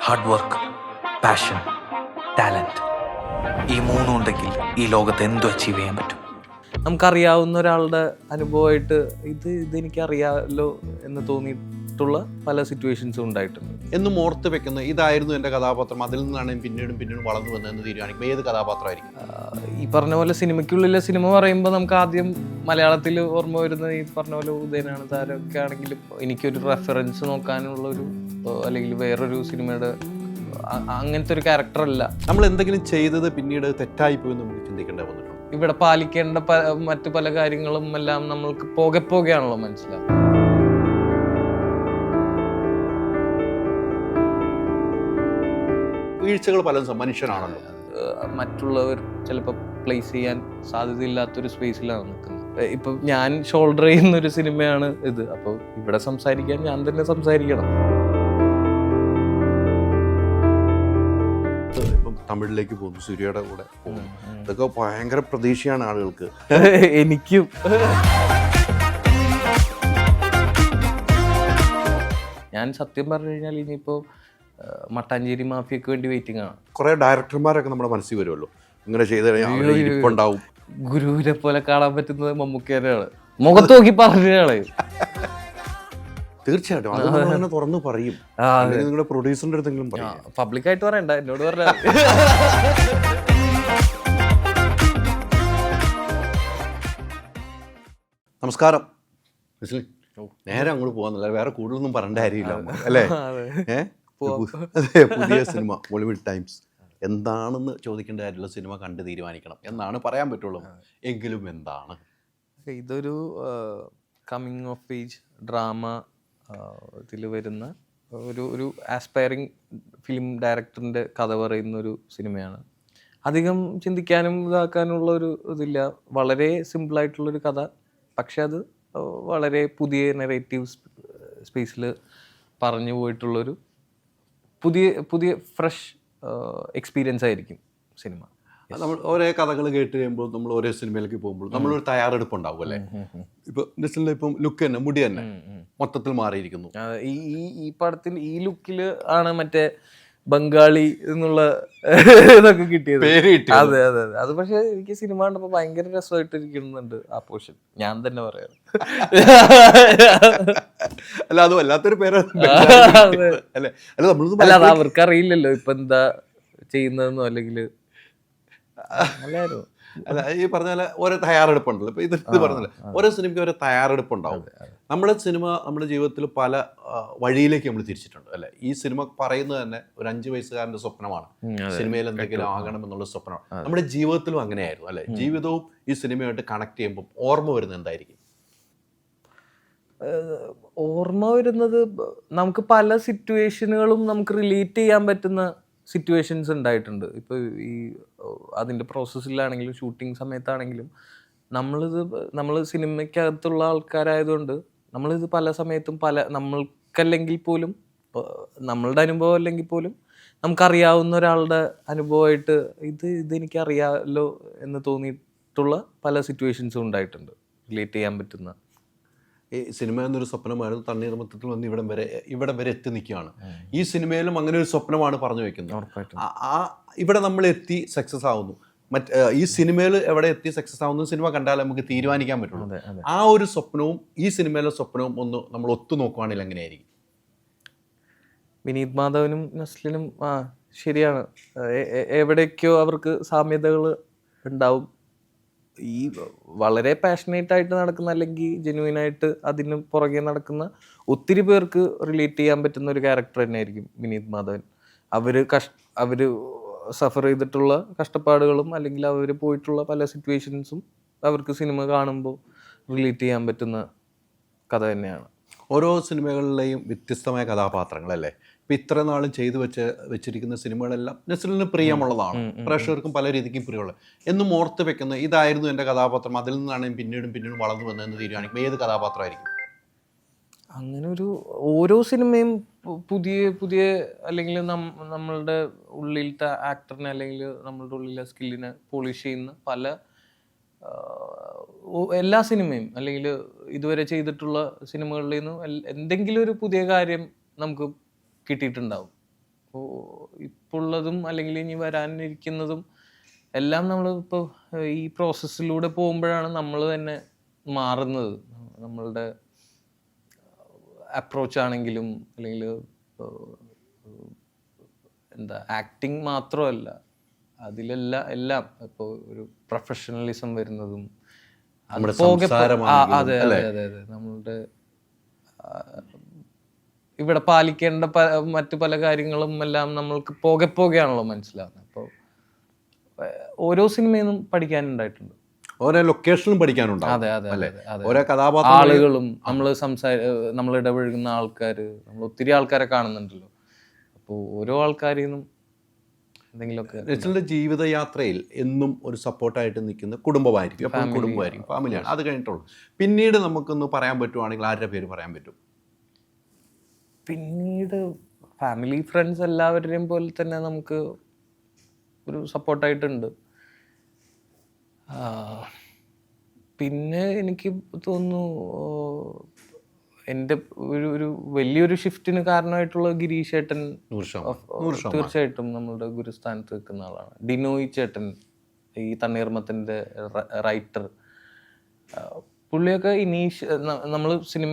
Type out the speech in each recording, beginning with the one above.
Hard work, passion, talent, ഈ മൂന്നും ഉണ്ടെങ്കിൽ ഈ ലോകത്ത് എന്തും അച്ചീവ് ചെയ്യാൻ പറ്റും. നമുക്കറിയാവുന്ന ഒരാളുടെ അനുഭവമായിട്ട് ഇതെനിക്കറിയാമല്ലോ എന്ന് തോന്നിയിട്ടുള്ള പല സിറ്റുവേഷൻസും ഉണ്ടായിട്ടുണ്ട്. എന്നും ഓർത്ത് വെക്കുന്ന ഇതായിരുന്നു എൻ്റെ കഥാപാത്രം, അതിൽ നിന്നാണ് ഞാൻ പിന്നീടും വളർന്നു വന്നതെന്ന് തീരുമാനിക്കും ഏത് കഥാപാത്രമായിരിക്കും? ഈ പറഞ്ഞ പോലെ സിനിമയ്ക്കുള്ളിലെ സിനിമ പറയുമ്പോൾ നമുക്ക് ആദ്യം മലയാളത്തിൽ ഓർമ്മ വരുന്നത് ഈ പറഞ്ഞ പോലെ ഉദയനാണ് താരമൊക്കെ ആണെങ്കിലും എനിക്കൊരു റെഫറൻസ് നോക്കാനുള്ളൊരു അല്ലെങ്കിൽ വേറൊരു സിനിമയുടെ അങ്ങനത്തെ ഒരു ക്യാരക്ടറല്ല. നമ്മൾ എന്തെങ്കിലും ചെയ്തത് പിന്നീട് തെറ്റായി പോയി നമുക്ക് ചിന്തിക്കേണ്ടി വന്നിട്ടുണ്ട്. ഇവിടെ പാലിക്കേണ്ട മറ്റു പല കാര്യങ്ങളും എല്ലാം നമ്മൾക്ക് പോകെയാണല്ലോ മനസ്സിലാവും. വീഴ്ചകൾ പലതും മനുഷ്യനാണല്ലോ. മറ്റുള്ളവർ ചിലപ്പോൾ പ്ലേസ് ചെയ്യാൻ സാധ്യതയില്ലാത്തൊരു സ്പേസിലാണ് നിൽക്കുന്നത്. ഇപ്പം ഞാൻ ഷോൾഡർ ചെയ്യുന്ന ഒരു സിനിമയാണ് ഇത്. അപ്പോൾ ഇവിടെ സംസാരിക്കാൻ ഞാൻ തന്നെ സംസാരിക്കണം. ഇപ്പം തമിഴിലേക്ക് പോകുന്നു, സൂര്യയുടെ കൂടെ പോകുന്നു, ഇതൊക്കെ ഭയങ്കര പ്രതീക്ഷയാണ് ആളുകൾക്ക്. എനിക്കും ഞാൻ സത്യം പറഞ്ഞു കഴിഞ്ഞാൽ ഇനിയിപ്പോൾ മട്ടാഞ്ചേരി മാഫിയക്ക് വേണ്ടി വെയിറ്റിംഗ് ആണ്. കുറേ ഡയറക്ടർമാരൊക്കെ നമ്മുടെ മനസ്സിൽ വരുമല്ലോ, ഇങ്ങനെ ചെയ്ത് കഴിഞ്ഞാൽ ഇരിപ്പുണ്ടാവും. ഗുരുവിനെ പോലെ കാണാൻ പറ്റുന്നത് മമ്മൂക്കേനെയാണ്. മുഖത്ത് നോക്കി പറഞ്ഞാള് തീർച്ചയായിട്ടും അത് അങ്ങനെ തുറന്നു പറയും. നിങ്ങളുടെ പ്രൊഡ്യൂസറിന്റെ അടുത്തെങ്കിലും പറയും. പബ്ലിക്കായിട്ട് പറയണ്ട, എന്നോട് പറഞ്ഞാൽ. നമസ്കാരം. നേരെ അങ്ങോട്ട് പോകാന്നില്ല, വേറെ കൂടുതലൊന്നും പറയേണ്ട കാര്യമില്ല അല്ലേ? അതെ, പുതിയ സിനിമ ബോളിവുഡ് ടൈംസ് എന്താണെന്ന് ചോദിക്കേണ്ട കാര്യമുള്ള സിനിമ കണ്ട് തീരുമാനിക്കണം എന്നാണ് പറയാൻ പറ്റുള്ളൂ. എങ്കിലും എന്താണ് ഇതൊരു കമ്മിങ് ഓഫ് ഏജ് ഡ്രാമ ഇതിൽ വരുന്ന ഒരു ആസ്പയറിങ് ഫിലിം ഡയറക്ടറിൻ്റെ കഥ പറയുന്ന ഒരു സിനിമയാണ്. അധികം ചിന്തിക്കാനും ഇതാക്കാനുള്ള ഒരു ഇതില്ല. വളരെ സിമ്പിളായിട്ടുള്ളൊരു കഥ, പക്ഷെ അത് വളരെ പുതിയ നെറേറ്റീവ് സ്പേസിൽ പറഞ്ഞു പോയിട്ടുള്ളൊരു പുതിയ ഫ്രഷ് എക്സ്പീരിയൻസ് ആയിരിക്കും സിനിമ. നമ്മൾ ഓരോ കഥകൾ കേട്ട് കഴിയുമ്പോൾ നമ്മൾ ഓരോ സിനിമയിലേക്ക് പോകുമ്പോൾ നമ്മളൊരു തയ്യാറെടുപ്പ് ഉണ്ടാവും അല്ലേ? ഇപ്പൊ നെസ്ലിന്റെ ഇപ്പം ലുക്ക് തന്നെ, മുടി തന്നെ മൊത്തത്തിൽ മാറിയിരിക്കുന്നു. ഈ പടത്തിൽ ഈ ലുക്കിൽ ആണ് മറ്റേ ബംഗാളി എന്നുള്ള ഇതൊക്കെ കിട്ടിയത്. അതെ. അത് പക്ഷെ എനിക്ക് സിനിമ കണ്ടപ്പോൾ ഭയങ്കര രസമായിട്ട് ഇരിക്കുന്നുണ്ട് ആ പോർഷൻ, ഞാൻ തന്നെ പറയാറ്. അല്ല, അത് വല്ലാത്തൊരു പേരാണ്. അല്ല, അത് അവർക്ക് അറിയില്ലല്ലോ ഇപ്പൊ എന്താ ചെയ്യുന്നതെന്നോ അല്ലെങ്കിൽ അല്ല, ഈ പറഞ്ഞ പോലെ ഓരോ തയ്യാറെടുപ്പുണ്ടല്ലോ. ഇപ്പൊ ഇത് പറഞ്ഞല്ലേ, ഓരോ സിനിമയ്ക്ക് ഓരോ തയ്യാറെടുപ്പുണ്ടാവും. നമ്മുടെ സിനിമ നമ്മുടെ ജീവിതത്തിൽ പല വഴിയിലേക്ക് നമ്മൾ തിരിച്ചിട്ടുണ്ട് അല്ലെ? ഈ സിനിമ പറയുന്നത് തന്നെ ഒരു 5 വയസ്സുകാരന്റെ സ്വപ്നമാണ്, സിനിമയിൽ എന്തെങ്കിലും ആകണം എന്നുള്ള സ്വപ്നമാണ്. നമ്മുടെ ജീവിതത്തിലും അങ്ങനെയായിരുന്നു അല്ലെ? ജീവിതവും ഈ സിനിമയായിട്ട് കണക്ട് ചെയ്യുമ്പോൾ ഓർമ്മ വരുന്നത് എന്തായിരിക്കും? ഓർമ്മ വരുന്നത് നമുക്ക് പല സിറ്റുവേഷനുകളും നമുക്ക് റിലേറ്റ് ചെയ്യാൻ പറ്റുന്ന സിറ്റുവേഷൻസ് ഉണ്ടായിട്ടുണ്ട്. ഇപ്പോൾ ഈ അതിൻ്റെ പ്രോസസ്സിലാണെങ്കിലും ഷൂട്ടിംഗ് സമയത്താണെങ്കിലും നമ്മൾ സിനിമയ്ക്കകത്തുള്ള ആൾക്കാരായതുകൊണ്ട് നമ്മളിത് പല സമയത്തും നമ്മൾക്കല്ലെങ്കിൽ പോലും നമ്മളുടെ അനുഭവം അല്ലെങ്കിൽ പോലും നമുക്കറിയാവുന്ന ഒരാളുടെ അനുഭവമായിട്ട് ഇതെനിക്കറിയാമല്ലോ എന്ന് തോന്നിയിട്ടുള്ള പല സിറ്റുവേഷൻസും ഉണ്ടായിട്ടുണ്ട്, റിലേറ്റ് ചെയ്യാൻ പറ്റുന്ന. ഈ സിനിമ എന്നൊരു സ്വപ്നമായിരുന്നു, തണ്ണീർമത്തത്തിൽ വന്ന് ഇവിടം വരെ എത്തി നിൽക്കുകയാണ്. ഈ സിനിമയിലും അങ്ങനെ ഒരു സ്വപ്നമാണ് പറഞ്ഞു വെക്കുന്നത്. ഇവിടെ നമ്മൾ എത്തി സക്സസ് ആവുന്നു. ഈ സിനിമയിൽ എവിടെ എത്തി സക്സസ് ആവുന്നു സിനിമ കണ്ടാൽ നമുക്ക് തീരുമാനിക്കാൻ പറ്റുള്ളൂ. ആ ഒരു സ്വപ്നവും ഈ സിനിമയിലെ സ്വപ്നവും ഒന്ന് നമ്മൾ ഒത്തു നോക്കുവാണെങ്കിൽ എങ്ങനെയായിരിക്കും? വിനീത് മാധവനും നസ്ലിനും ശരിയാണ്, എവിടേക്കോ അവർക്ക് സാമ്യതകൾ ഉണ്ടാവും. ഈ വളരെ പാഷനേറ്റ് ആയിട്ട് നടക്കുന്ന അല്ലെങ്കിൽ ജെന്യുവനായിട്ട് അതിന് പുറകെ നടക്കുന്ന ഒത്തിരി പേർക്ക് റിലേറ്റ് ചെയ്യാൻ പറ്റുന്ന ഒരു ക്യാരക്ടർ തന്നെയായിരിക്കും വിനീത് മാധവൻ. അവർ സഫർ ചെയ്തിട്ടുള്ള കഷ്ടപ്പാടുകളും അല്ലെങ്കിൽ അവർ പോയിട്ടുള്ള പല സിറ്റുവേഷൻസും അവർക്ക് സിനിമ കാണുമ്പോൾ റിലേറ്റ് ചെയ്യാൻ പറ്റുന്ന കഥ തന്നെയാണ്. ഓരോ സിനിമകളിലെയും വ്യത്യസ്തമായ കഥാപാത്രങ്ങളല്ലേ? ഇപ്പം ഇത്ര നാളും ചെയ്തു വെച്ചിരിക്കുന്ന സിനിമകളെല്ലാം നസ്ലിന് പ്രിയമുള്ളതാണ്, പ്രേക്ഷകർക്കും പല രീതിക്കും പ്രിയമുള്ളത്. എന്നും ഓർത്ത് വെക്കുന്ന ഇതായിരുന്നു എൻ്റെ കഥാപാത്രം, അതിൽ നിന്നാണ് ഞാൻ പിന്നീടും വളർന്നു വന്നതെന്ന് തീരുമാനിക്കും ഏത് കഥാപാത്രമായിരിക്കും? അങ്ങനെ ഓരോ സിനിമയും പുതിയ അല്ലെങ്കിൽ നമ്മളുടെ ഉള്ളിലത്തെ ആക്ടറിനെ അല്ലെങ്കിൽ നമ്മളുടെ ഉള്ളിലെ സ്കില്ലിനെ പോളിഷ് ചെയ്യുന്ന പല എല്ലാ സിനിമയും അല്ലെങ്കിൽ ഇതുവരെ ചെയ്തിട്ടുള്ള സിനിമകളിൽ നിന്നും എന്തെങ്കിലും ഒരു പുതിയ കാര്യം നമുക്ക് കിട്ടിയിട്ടുണ്ടാവും അപ്പോൾ ഇപ്പോൾ ഉള്ളതും അല്ലെങ്കിൽ ഇനി വരാനിരിക്കുന്നതും എല്ലാം നമ്മൾ ഇപ്പോൾ ഈ പ്രോസസ്സിലൂടെ പോകുമ്പോഴാണ് നമ്മൾ തന്നെ മാറുന്നത്. നമ്മളുടെ അപ്രോച്ച് ആണെങ്കിലും അല്ലെങ്കിൽ എന്താ ആക്ടിങ് മാത്രമല്ല, എല്ലാം ഇപ്പോൾ ഒരു പ്രൊഫഷണലിസം വരുന്നതും നമ്മുടെ പോകെ സംസാരമാണെങ്കിലും, അതെ അതെ അതെ അതെ നമ്മളുടെ ഇവിടെ പാലിക്കേണ്ട മറ്റു പല കാര്യങ്ങളും എല്ലാം നമ്മൾക്ക് പോകെയാണല്ലോ മനസ്സിലാവുന്നത്. അപ്പോൾ ഓരോ സിനിമയിലും പഠിക്കാനുണ്ടായിട്ടുണ്ട്. ഓരോ ലൊക്കേഷനിലും പഠിക്കാനുണ്ടാവും. അതെ അതെ അല്ലേ? അതെ അതെ. ഓരോ കഥാപാത്രം ആളുകളും നമ്മൾ ഇടപഴകുന്ന ആൾക്കാർ, നമ്മൾ ഒത്തിരി ആൾക്കാരെ കാണുന്നുണ്ടല്ലോ. അപ്പോൾ ഓരോ ആൾക്കാരിൽ നിന്നും എന്തെങ്കിലുമൊക്കെ. നെസ്ലിന്റെ ജീവിതയാത്രയിൽ എന്നും ഒരു സപ്പോർട്ടായിട്ട് നിൽക്കുന്ന കുടുംബമായിരിക്കും, എപ്പോഴും കുടുംബമായിരിക്കും, ഫാമിലിയാണ്. അത് കഴിഞ്ഞിട്ടുള്ളൂ. പിന്നീട് നമുക്കൊന്ന് പറയാൻ പറ്റുവാണെങ്കിൽ ആരുടെ പേര് പറയാൻ പറ്റും? പിന്നീട് ഫാമിലി, ഫ്രണ്ട്സ് എല്ലാവരുടെയും പോലെ തന്നെ നമുക്ക് ഒരു സപ്പോർട്ടായിട്ടുണ്ട്. പിന്നെ എനിക്ക് തോന്നുന്നു എൻ്റെ ഒരു വലിയൊരു ഷിഫ്റ്റിന് കാരണമായിട്ടുള്ള ഗിരീഷ് ചേട്ടൻ തീർച്ചയായിട്ടും നമ്മളുടെ ഗുരുസ്ഥാനത്ത് നിൽക്കുന്ന ആളാണ്. ഡിനോയ് ചേട്ടൻ, ഈ തണ്ണീർമത്തിൻ്റെ റൈറ്റർ, പുള്ളിയൊക്കെ നമ്മൾ സിനിമ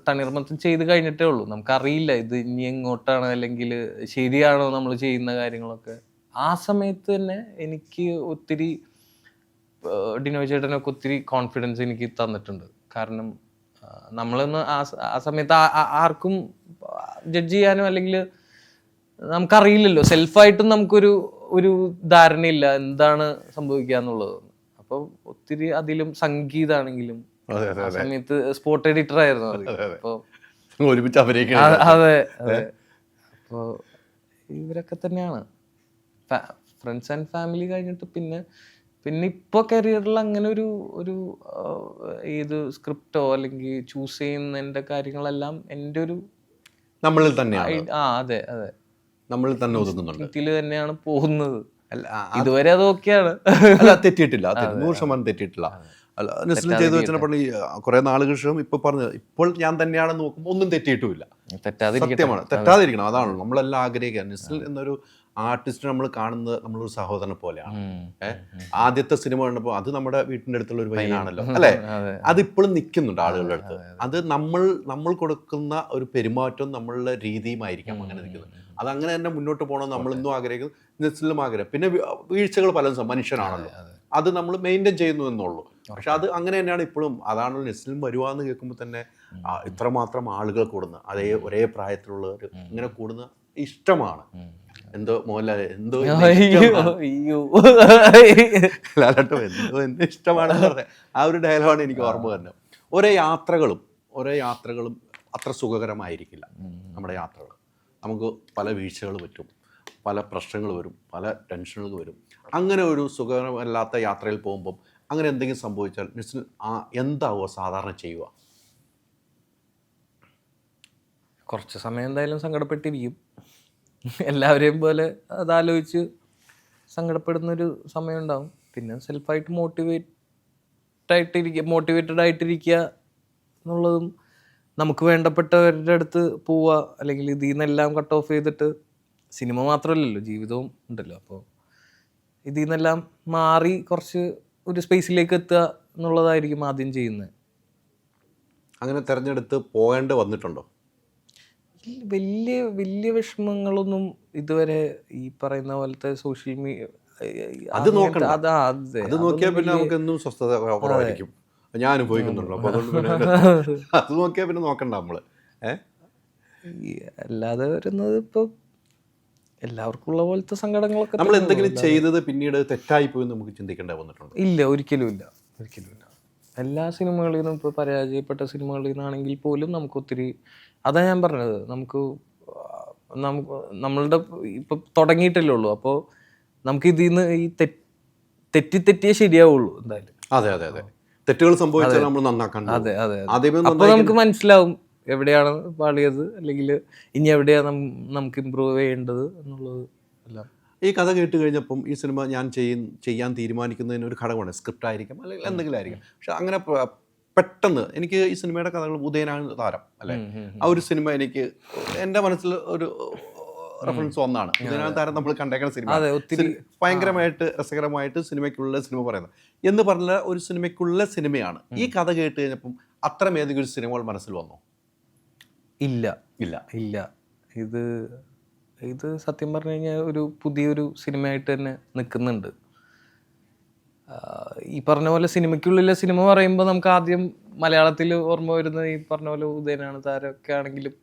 തണ്ണീർമത്തൻ ചെയ്ത് കഴിഞ്ഞിട്ടേ ഉള്ളൂ. നമുക്കറിയില്ല ഇത് ഇനി എങ്ങോട്ടാണ് അല്ലെങ്കിൽ ശരിയാണോ നമ്മൾ ചെയ്യുന്ന കാര്യങ്ങളൊക്കെ. ആ സമയത്ത് തന്നെ എനിക്ക് ഒത്തിരി ഡിനോയ് ചേട്ടനൊക്കെ ഒത്തിരി കോൺഫിഡൻസ് എനിക്ക് തന്നിട്ടുണ്ട്. കാരണം നമ്മളൊന്ന് ആ സമയത്ത് ആർക്കും ജഡ്ജ് ചെയ്യാനോ അല്ലെങ്കിൽ നമുക്കറിയില്ലല്ലോ, സെൽഫായിട്ടും ഒരു ധാരണയില്ല എന്താണ് സംഭവിക്കുക എന്നുള്ളത്. അപ്പോൾ ഒത്തിരി അതിലും സംഗീതാണെങ്കിലും ആ സമയത്ത് സ്പോട്ട് എഡിറ്റർ ആയിരുന്നു അത്. അപ്പോൾ ഒരുമിച്ച് അതെ അതെ. അപ്പോൾ ഇവരൊക്കെ തന്നെയാണ് ഫ്രണ്ട്സ് ആൻഡ് ഫാമിലി കഴിഞ്ഞിട്ട്. പിന്നെ ഇപ്പോൾ കരിയറിൽ അങ്ങനെ ഒരു ഏത് സ്ക്രിപ്റ്റോ അല്ലെങ്കിൽ ചൂസ് ചെയ്യുന്നതിൻ്റെ കാര്യങ്ങളെല്ലാം എൻ്റെ ഒരു നമ്മളിൽ തന്നെയാണ്. അതെ അതെ, നമ്മളിൽ തന്നെ ഒതുങ്ങുന്നുണ്ട്, ഇതിൽ തന്നെയാണ് പോകുന്നത്. ഇതുവരെ അതൊക്കെയാണ്. അല്ല, തെറ്റിയിട്ടില്ല, 100% തെറ്റിയിട്ടില്ല. അല്ല, നെസ്ലിൻ ചെയ്തു വെച്ചപ്പോൾ ഈ കുറെ നാളുകൾ ശേഷം ഇപ്പോൾ ഞാൻ തന്നെയാണെന്ന് നോക്കുമ്പോൾ ഒന്നും തെറ്റിയിട്ടുമില്ല. സത്യമാണ്, തെറ്റാതിരിക്കണം. അതാണ് നമ്മളെല്ലാം ആഗ്രഹിക്കുക. നെസ്ലിൻ എന്നൊരു ആർട്ടിസ്റ്റ് നമ്മൾ കാണുന്നത് നമ്മളൊരു സഹോദരനെ പോലെയാണ്. ആദ്യത്തെ സിനിമ കണ്ടപ്പോൾ അത് നമ്മുടെ വീട്ടിൻ്റെ അടുത്തുള്ള ഒരു പയ്യനാണല്ലോ, അല്ലെ? അതിപ്പോഴും നിൽക്കുന്നുണ്ട് ആളുകളുടെ അടുത്ത്. അത് നമ്മൾ കൊടുക്കുന്ന ഒരു പെരുമാറ്റവും നമ്മളുടെ രീതിയുമായിരിക്കാം അങ്ങനെ നിൽക്കുന്നത്. അതങ്ങനെ തന്നെ മുന്നോട്ട് പോകണം നമ്മളിന്നും ആഗ്രഹിക്കുന്നു, നെസ്ലിനും ആഗ്രഹം. പിന്നെ വീഴ്ചകൾ പലതും മനുഷ്യനാണല്ലോ, അത് നമ്മൾ മെയിൻറ്റെയിൻ ചെയ്യുന്നു എന്നുള്ളൂ. പക്ഷെ അത് അങ്ങനെ തന്നെയാണ് ഇപ്പോഴും. അതാണ് നെസ്ലിൻ വരുവാന്ന് കേൾക്കുമ്പോൾ തന്നെ ഇത്രമാത്രം ആളുകൾ കൂടുന്ന, ഒരേ പ്രായത്തിലുള്ളവർ ഇങ്ങനെ കൂടുന്ന ഇഷ്ടമാണ്. എന്തോ മോഹൻലാൽ എന്തോ ലാലട്ടോ എന്തോ ഇഷ്ടമാണെന്ന് പറഞ്ഞ ആ ഒരു ഡയലോഗാണ് എനിക്ക് ഓർമ്മ വരുന്നത്. ഓരോ യാത്രകളും അത്ര സുഖകരമായിരിക്കില്ല. നമ്മുടെ യാത്രകൾ നമുക്ക് പല വീഴ്ചകൾ പറ്റും, പല പ്രശ്നങ്ങൾ വരും, പല ടെൻഷനുകൾ വരും. അങ്ങനെ ഒരു സുഖകരമല്ലാത്ത യാത്രയിൽ പോകുമ്പം അങ്ങനെ എന്തെങ്കിലും സംഭവിച്ചാൽ നെസ്ലിൻ എന്താവുക സാധാരണ ചെയ്യുക? കുറച്ച് സമയം എന്തായാലും സങ്കടപ്പെട്ടിരിക്കും. എല്ലാവരെയും പോലെ അതാലോചിച്ച് സങ്കടപ്പെടുന്നൊരു സമയം ഉണ്ടാവും. പിന്നെ സെൽഫായിട്ട് മോട്ടിവേറ്റഡ് ആയിട്ടിരിക്കുക എന്നുള്ളതും, നമുക്ക് വേണ്ടപ്പെട്ടവരുടെ അടുത്ത് പോവുക, അല്ലെങ്കിൽ ഇതിൽ നിന്നെല്ലാം കട്ട് ഓഫ് ചെയ്തിട്ട്, സിനിമ മാത്രമല്ലല്ലോ ജീവിതവും ഉണ്ടല്ലോ, അപ്പോൾ ഇതിൽ നിന്നെല്ലാം മാറി കുറച്ച് ഒരു സ്പേസിലേക്ക് എത്തുക എന്നുള്ളതായിരിക്കും ആദ്യം ചെയ്യുന്നത്. അങ്ങനെ തിരഞ്ഞെടുത്ത് പോകേണ്ടി വന്നിട്ടുണ്ടോ? വലിയ വിഷമങ്ങളൊന്നും ഇതുവരെ ഈ പറയുന്ന പോലത്തെ സോഷ്യൽ മീഡിയ അത് നോക്കിയാൽ പിന്നെ നമുക്ക് എന്നും സ്വസ്ഥത കുറവായിരിക്കും. ഞാൻ അനുഭവിക്കുന്നുണ്ടോ, അപ്പോൾ അതുകൊണ്ട് പിന്നെ അത് നോക്കിയാൽ പിന്നെ നോക്കണ്ട നമ്മൾ. അല്ലാതെ വരുന്നത് ഇപ്പോൾ എല്ലാവർക്കും ഉള്ള പോലത്തെ സങ്കടങ്ങളൊക്കെ. നമ്മൾ എന്തെങ്കിലും ചെയ്തത് പിന്നീട് തെറ്റായി പോയി നമുക്ക് ചിന്തിക്കേണ്ടി വന്നിട്ടുണ്ട്? ഇല്ല, ഒരിക്കലും ഇല്ല. എല്ലാ സിനിമകളിൽ നിന്നും, ഇപ്പോൾ പരാജയപ്പെട്ട സിനിമകളിൽ നിന്നാണെങ്കിൽ പോലും നമുക്ക് ഒത്തിരി, അതാ ഞാൻ പറഞ്ഞത്, നമ്മളുടെ ഇപ്പം തുടങ്ങിയിട്ടല്ലേ ഉള്ളൂ. അപ്പോൾ നമുക്ക് ഇതിൽ നിന്ന് ഈ തെറ്റിയേ ശരിയാവുള്ളൂ എന്തായാലും. അതെ, തെറ്റുകൾ സംഭവിച്ചാൽ നമ്മൾ നന്നാക്കാൻ. അതെ, അപ്പോൾ നമുക്ക് മനസ്സിലാവും എവിടെയാണ് പാളിയത്, അല്ലെങ്കിൽ ഇനി എവിടെയാണ് നമുക്ക് ഇമ്പ്രൂവ് ചെയ്യേണ്ടത് എന്നുള്ളത് എല്ലാം. ഈ കഥ കേട്ട് കഴിഞ്ഞപ്പം ഈ സിനിമ ഞാൻ ചെയ്യാൻ തീരുമാനിക്കുന്നതിന് ഒരു ഘടകമാണ്, സ്ക്രിപ്റ്റ് ആയിരിക്കും അല്ലെങ്കിൽ എന്തെങ്കിലും ആയിരിക്കും. പക്ഷെ അങ്ങനെ പെട്ടെന്ന് എനിക്ക് ഈ സിനിമയുടെ കഥകൾ ഉദയനാണ് താരം, അല്ലേ? ആ ഒരു സിനിമ എനിക്ക് എൻ്റെ മനസ്സിൽ ഒരു റെഫറൻസ് ഒന്നാണ്. ഇതിനകത്താരം നമ്മൾ കണ്ടേക്കുന്ന സിനിമ അതെ, ഒത്തിരി ഭയങ്കരമായിട്ട് രസകരമായിട്ട് സിനിമയ്ക്കുള്ള സിനിമ പറയുന്നത് എന്ന് പറഞ്ഞ ഒരു സിനിമയ്ക്കുള്ള സിനിമയാണ്. ഈ കഥ കേട്ട് കഴിഞ്ഞപ്പം അത്രയും ഏതെങ്കിലും ഒരു സിനിമകൾ മനസ്സിൽ വന്നോ? ഇല്ല ഇല്ല. ഇല്ല. ഇത് സത്യം പറഞ്ഞു കഴിഞ്ഞാൽ ഒരു പുതിയൊരു സിനിമയായിട്ട് തന്നെ നിൽക്കുന്നുണ്ട്. ഈ പറഞ്ഞ പോലെ സിനിമയ്ക്കുള്ളിലെ സിനിമ പറയുമ്പോൾ നമുക്ക് ആദ്യം മലയാളത്തിൽ ഓർമ്മ വരുന്നത് ഈ പറഞ്ഞ പോലെ ഉദയനാണ് താരമൊക്കെ ആണെങ്കിലും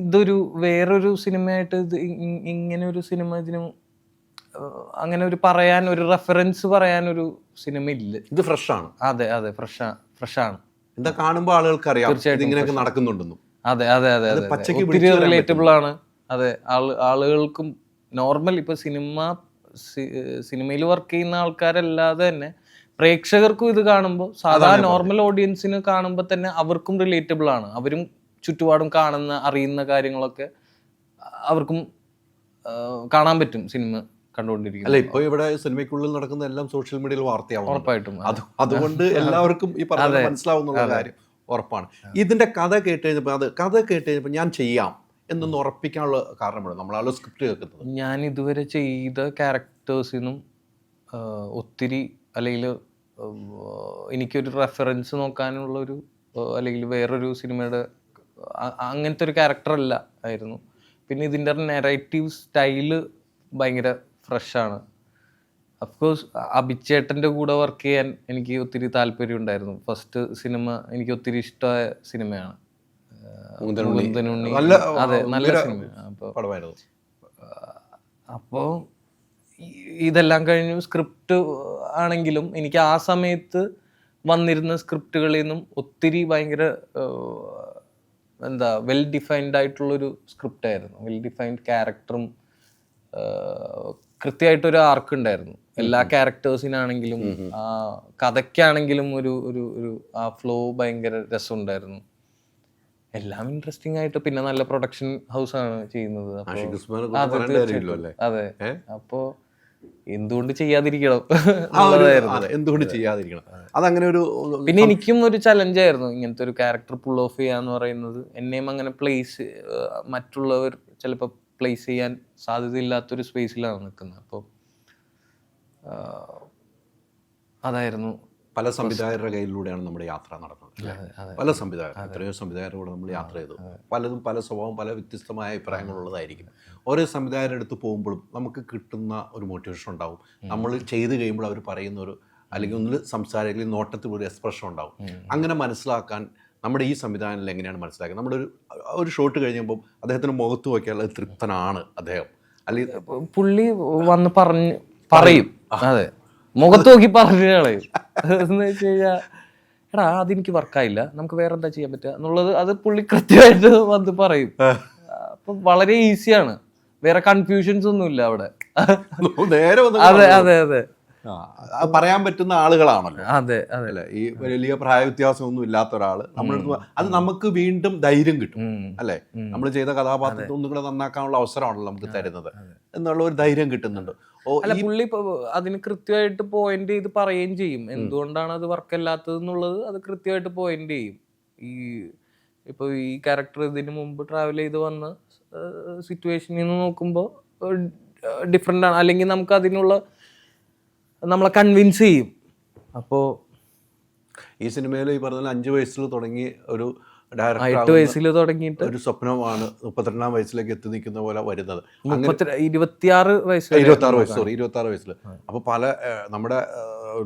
ഇതൊരു വേറൊരു സിനിമയായിട്ട് ഇങ്ങനെ ഒരു സിനിമ ഇതിന് അങ്ങനെ ഒരു പറയാൻ ഒരു റെഫറൻസ് പറയാൻ ഒരു സിനിമ ഇല്ല. ഇത് ഫ്രഷാണ്. അതെ അതെ, ഫ്രഷാണ്. എന്താ കാണുമ്പോൾ ആളുകൾക്ക് അറിയാം ഇങ്ങനെയൊക്കെ നടക്കുന്നുണ്ടെന്നും. അതെ അതെ അതെ അതെ, ഒത്തിരി റിലേറ്റബിൾ ആണ്. അതെ, ആളുകൾക്കും നോർമൽ ഇപ്പൊ സിനിമയിൽ വർക്ക് ചെയ്യുന്ന ആൾക്കാരല്ലാതെ തന്നെ പ്രേക്ഷകർക്കും ഇത് കാണുമ്പോൾ സാധാരണ നോർമൽ ഓഡിയൻസിന് കാണുമ്പോൾ തന്നെ അവർക്കും റിലേറ്റബിൾ ആണ്. അവരും ചുറ്റുപാടും അറിയുന്ന കാര്യങ്ങളൊക്കെ അവർക്കും കാണാൻ പറ്റും സിനിമ കണ്ടുകൊണ്ടിരിക്കും. അല്ല, ഇപ്പൊ ഇവിടെ സിനിമയ്ക്കുള്ളിൽ നടക്കുന്ന എല്ലാം സോഷ്യൽ മീഡിയയിൽ വാർത്തയാവും. ഉറപ്പായിട്ടും. അതുകൊണ്ട് എല്ലാവർക്കും ഈ പറഞ്ഞ മനസ്സിലാവുന്നുള്ള കാര്യം ഉറപ്പാണ്. ഇതിന്റെ കഥ കേട്ട് കഴിഞ്ഞപ്പോൾ ഞാൻ ചെയ്യാം എന്നൊന്ന് ഉറപ്പിക്കാനുള്ള കാരണമാണ് നമ്മളാള് സ്ക്രിപ്റ്റ് കേൾക്കുന്നത്. ഞാൻ ഇതുവരെ ചെയ്ത ക്യാരക്ടേഴ്സിനും ഒത്തിരി അല്ലെങ്കിൽ എനിക്കൊരു റെഫറൻസ് നോക്കാനുള്ളൊരു അല്ലെങ്കിൽ വേറൊരു സിനിമയുടെ അങ്ങനത്തെ ഒരു ക്യാരക്ടറല്ല ആയിരുന്നു. പിന്നെ ഇതിൻ്റെ നെറേറ്റീവ് സ്റ്റൈല് ഭയങ്കര ഫ്രഷാണ്. അഫ്കോഴ്സ് അഭിച്ചേട്ടൻ്റെ കൂടെ വർക്ക് ചെയ്യാൻ എനിക്ക് ഒത്തിരി താല്പര്യം ഉണ്ടായിരുന്നു. ഫസ്റ്റ് സിനിമ എനിക്ക് ഒത്തിരി ഇഷ്ടമായ സിനിമയാണ്. അതെ, നല്ല സിനിമ. അപ്പോൾ ഇതെല്ലാം കഴിഞ്ഞു സ്ക്രിപ്റ്റ് ആണെങ്കിലും എനിക്ക് ആ സമയത്ത് വന്നിരുന്ന സ്ക്രിപ്റ്റുകളിൽ നിന്നും ഒത്തിരി ഭയങ്കര വെൽ ഡിഫൈൻഡ് ആയിട്ടുള്ളൊരു സ്ക്രിപ്റ്റ് ആയിരുന്നു. വെൽ ഡിഫൈൻഡ് ക്യാരക്ടറും കൃത്യമായിട്ടൊരു ആർക്ക് ഉണ്ടായിരുന്നു. എല്ലാ ക്യാരക്ടേഴ്സിനാണെങ്കിലും ആ കഥയ്ക്കാണെങ്കിലും ഒരു ആ ഫ്ലോ ഭയങ്കര രസമുണ്ടായിരുന്നു. എല്ലാം ഇൻട്രസ്റ്റിംഗ് ആയിട്ട്, പിന്നെ നല്ല പ്രൊഡക്ഷൻ ഹൗസ് ആണ് ചെയ്യുന്നത്. അതെ, അപ്പോ എന്തുകൊണ്ട് ചെയ്യാതിരിക്കണം. അതങ്ങനെ ഒരു പിന്നെ എനിക്കും ഒരു ചലഞ്ചായിരുന്നു ഇങ്ങനത്തെ ഒരു ക്യാരക്ടർ പുൾ ഓഫ് ചെയ്യാന്ന് പറയുന്നത്. എന്നെയും അങ്ങനെ മറ്റുള്ളവർ ചിലപ്പോൾ പ്ലേസ് ചെയ്യാൻ സാധ്യതയില്ലാത്തൊരു സ്പേസിലാണ് നിൽക്കുന്നത്. അപ്പോൾ അതായിരുന്നു. പല സംവിധായകരുടെ കയ്യിലൂടെയാണ് നമ്മുടെ യാത്ര നടന്നത്. പല സംവിധായകർ, എത്രയോ സംവിധായകരുടെ കൂടെ നമ്മൾ യാത്ര ചെയ്തു. പലതും പല സ്വഭാവം, പല വ്യത്യസ്തമായ അഭിപ്രായങ്ങളുള്ളതായിരിക്കും. ഓരോ സംവിധായകരുടെ അടുത്ത് പോകുമ്പോഴും നമുക്ക് കിട്ടുന്ന ഒരു മോട്ടിവേഷൻ ഉണ്ടാവും. നമ്മൾ ചെയ്ത് കഴിയുമ്പോൾ അവർ പറയുന്ന ഒരു അല്ലെങ്കിൽ ഒന്നിൽ സംസാരത്തിൽ നോട്ടത്തിൽ ഒരു എക്സ്പ്രഷൻ ഉണ്ടാവും. അങ്ങനെ മനസ്സിലാക്കാൻ നമ്മുടെ ഈ സംവിധാനത്തിൽ എങ്ങനെയാണ് മനസ്സിലാക്കുക? നമ്മുടെ ഒരു ഷോട്ട് കഴിഞ്ഞപ്പോൾ അദ്ദേഹത്തിന് മുഖത്ത് നോക്കിയാൽ തൃപ്തനാണ് അദ്ദേഹം, അല്ലെങ്കിൽ പുള്ളി വന്ന് പറയും. അതെ, മുഖത്ത് നോക്കി പറഞ്ഞു കളയും. എന്ന് വെച്ച് കഴിഞ്ഞാൽ എടാ അതെനിക്ക് വർക്കായില്ല, നമുക്ക് വേറെ എന്താ ചെയ്യാൻ പറ്റുക എന്നുള്ളത് അത് പുള്ളി കൃത്യമായിട്ട് വന്ന് പറയും. അപ്പൊ വളരെ ഈസിയാണ്, വേറെ കൺഫ്യൂഷൻസ് ഒന്നുമില്ല അവിടെ. നേരെ അതെ അതെ അതെ, പറയാൻ പറ്റുന്ന ആളുകളാണല്ലോ. അതെ അതെ, അല്ലെ, ഈ വലിയ പ്രായ വ്യത്യാസം ഒന്നും ഇല്ലാത്ത ഒരാള് നമ്മളെടുത്ത് അത് നമുക്ക് വീണ്ടും ധൈര്യം കിട്ടും. അല്ലെ, നമ്മൾ ചെയ്ത കഥാപാത്രത്തെ ഒന്നും കൂടെ നന്നാക്കാനുള്ള അവസരമാണല്ലോ നമുക്ക് തരുന്നത് എന്നുള്ള ഒരു ധൈര്യം കിട്ടുന്നുണ്ട്. അല്ല, പുള്ളി അതിന് കൃത്യമായിട്ട് പോയിന്റ് ചെയ്ത് പറയുകയും ചെയ്യും എന്തുകൊണ്ടാണ് അത് വർക്കല്ലാത്തത് എന്നുള്ളത്. അത് കൃത്യമായിട്ട് പോയിന്റ് ചെയ്യും. ഇപ്പൊ ഈ ക്യാരക്ടർ ഇതിന് മുമ്പ് ട്രാവൽ ചെയ്ത് വന്ന സിറ്റുവേഷനിൽ നിന്ന് നോക്കുമ്പോൾ ഡിഫറെന്റ് ആണ്, അല്ലെങ്കിൽ നമുക്ക് അതിനുള്ള നമ്മളെ കൺവിൻസ് ചെയ്യും. അപ്പോൾ ഈ സിനിമയിൽ ഈ പറഞ്ഞ 5 വയസ്സിൽ തുടങ്ങി ഒരു 8 വയസ്സിൽ തുടങ്ങിയിട്ട് ഒരു സ്വപ്നമാണ് 32-ാം വയസ്സിലേക്ക് എത്തി നിൽക്കുന്ന പോലെ വരുന്നത്. 26 വയസ്സിൽ. അപ്പോൾ പല നമ്മുടെ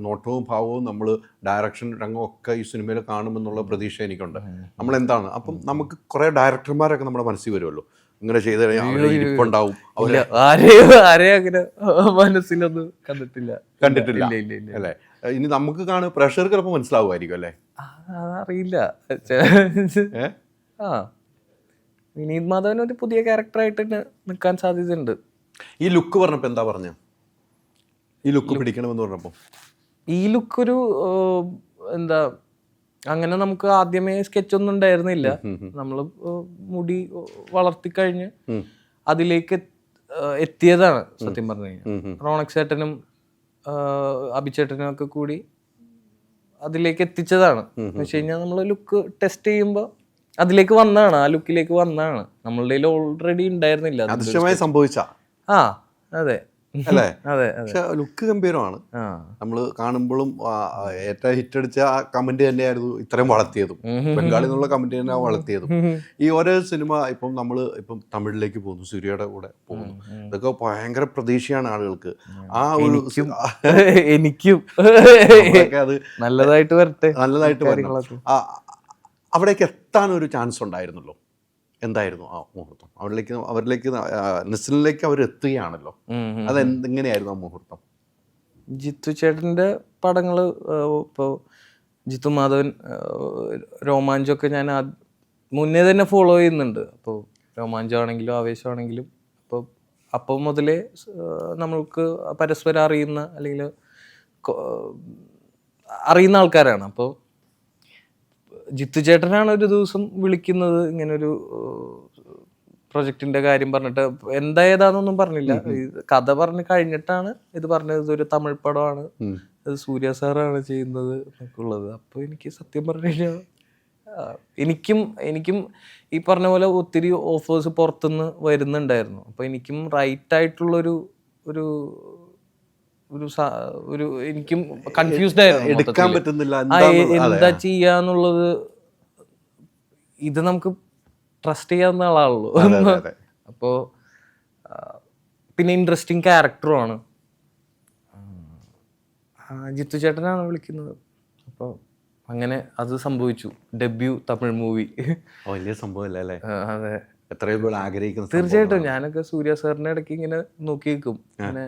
നോട്ടവും ഭാവവും നമ്മൾ ഡയറക്ഷൻ രംഗവും ഒക്കെ ഈ സിനിമയിൽ കാണുമെന്നുള്ള പ്രതീക്ഷ എനിക്കുണ്ട്. നമ്മളെന്താണ് അപ്പം നമുക്ക് കുറേ ഡയറക്ടർമാരൊക്കെ നമ്മുടെ മനസ്സിൽ വരുമല്ലോ, ഇങ്ങനെ ചെയ്ത് കഴിഞ്ഞാൽ ഇരിപ്പുണ്ടാവും. ആരെയും അങ്ങനെ മനസ്സിലൊന്നും കണ്ടിട്ടില്ല അല്ലേ? ഇനി നമുക്ക് പ്രേക്ഷകർക്ക് ചിലപ്പോൾ മനസ്സിലാവുമായിരിക്കും അല്ലേ? അറിയില്ല. വിനീത് മാധവൻ ഒരു പുതിയ ക്യാരക്ടറായിട്ട് നിൽക്കാൻ സാധ്യതയുണ്ട്. ഈ ലുക്ക് പറഞ്ഞപ്പോൾ എന്താ പറഞ്ഞ? ഈ ലുക്ക് പിടിക്കണമെന്ന് പറഞ്ഞപ്പോൾ ഈ ലുക്ക് ഒരു അങ്ങനെ നമുക്ക് ആദ്യമേ സ്കെച്ച് ഒന്നും ഉണ്ടായിരുന്നില്ല. നമ്മൾ മുടി വളർത്തിക്കഴിഞ്ഞ് അതിലേക്ക് എത്തിയതാണ് സത്യം പറഞ്ഞു കഴിഞ്ഞാൽ. റോണക് ചേട്ടനും അഭിചേട്ടനും ഒക്കെ കൂടി അതിലേക്ക് എത്തിച്ചതാണ്. എന്ന് വെച്ച് കഴിഞ്ഞാൽ നമ്മൾ ലുക്ക് ടെസ്റ്റ് ചെയ്യുമ്പോൾ അതിലേക്ക് വന്നതാണ്, ആ ലുക്കിലേക്ക് വന്നതാണ്. നമ്മളുടെ കയ്യിൽ ഓൾറെഡി ഉണ്ടായിരുന്നില്ല. അദൃശ്യമായി സംഭവിച്ച ആ അതെ അല്ലേ? അതെ പക്ഷെ ലുക്ക് ഗംഭീരമാണ്. ആ നമ്മൾ കാണുമ്പോഴും ഏറ്റവും ഹിറ്റടിച്ച കമന്റ് തന്നെയായിരുന്നു ഇത്രയും വളർത്തിയതും. ബംഗാളി എന്നുള്ള കമന്റ് തന്നെ വളർത്തിയതും. ഈ ഓരോ സിനിമ ഇപ്പം ഇപ്പം തമിഴിലേക്ക് പോകുന്നു, സൂര്യയുടെ കൂടെ പോകുന്നു, ഇതൊക്കെ ഭയങ്കര പ്രതീക്ഷയാണ് ആളുകൾക്ക്. ആ ഒരു എനിക്കും അത് നല്ലതായിട്ട് വരട്ടെ, നല്ലതായിട്ട് വരണം. അവിടേക്ക് എത്താൻ ഒരു ചാൻസ് ഉണ്ടായിരുന്നല്ലോ. എന്തായിരുന്നു ആ മുഹൂർത്തം? അവരിലേക്ക് നെസ്ലിനിലേക്ക് അവർ എത്തുകയാണല്ലോ. അതെങ്ങനെയായിരുന്നു ആ മുഹൂർത്തം? ജിത്തു ചേട്ടൻ്റെ പടങ്ങൾ, ഇപ്പോൾ ജിത്തു മാധവൻ, രോമാഞ്ചമൊക്കെ ഞാൻ മുന്നേ തന്നെ ഫോളോ ചെയ്യുന്നുണ്ട്. അപ്പോൾ രോമാഞ്ചമാണെങ്കിലും ആവേശമാണെങ്കിലും അപ്പോൾ മുതലേ നമ്മൾക്ക് പരസ്പരം അറിയുന്ന അല്ലെങ്കിൽ അറിയുന്ന ആൾക്കാരാണ്. അപ്പോൾ ജിത്തു ചേട്ടനാണ് ഒരു ദിവസം വിളിക്കുന്നത്, ഇങ്ങനൊരു പ്രൊജക്റ്റിന്റെ കാര്യം പറഞ്ഞിട്ട്. ഏതാന്നൊന്നും പറഞ്ഞില്ല, കഥ പറഞ്ഞ് കഴിഞ്ഞിട്ടാണ് ഇത് പറഞ്ഞത്. ഇതൊരു തമിഴ് പടമാണ്, ഇത് സൂര്യ സാറാണ് ചെയ്യുന്നത് എന്നൊക്കെ ഉള്ളത്. അപ്പോൾ എനിക്ക് സത്യം പറഞ്ഞു കഴിഞ്ഞാൽ എനിക്കും ഈ പറഞ്ഞ പോലെ ഒത്തിരി ഓഫേഴ്സ് പുറത്തുനിന്ന് വരുന്നുണ്ടായിരുന്നു. അപ്പോൾ എനിക്കും റൈറ്റ് ആയിട്ടുള്ളൊരു ഒരു ഒരു എനിക്കും കൺഫ്യൂസ്ഡ് ആയിരുന്നു, എടുക്കാൻ പറ്റുന്നില്ല എന്താ ചെയ്യാന്നുള്ളത്. ഇത് നമുക്ക് ട്രസ്റ്റ് ചെയ്യാവുന്ന ആളാണല്ലോ. അപ്പോൾ പിന്നെ ഇൻട്രസ്റ്റിംഗ് ക്യാരക്ടറുമാണ്. ജിത്തു ചേട്ടനാണ് വിളിക്കുന്നത്. അപ്പോൾ അങ്ങനെ അത് സംഭവിച്ചു. ഡെബ്യൂ തമിഴ് മൂവി വലിയ സംഭവമല്ലേ അല്ലേ? അതെ, എത്രയോ പേർ ആഗ്രഹിക്കുന്നു. തീർച്ചയായിട്ടും. ഞാനൊക്കെ സൂര്യ സാറിനെ ഇടയ്ക്ക് ഇങ്ങനെ നോക്കി നിൽക്കും, ഇങ്ങനെ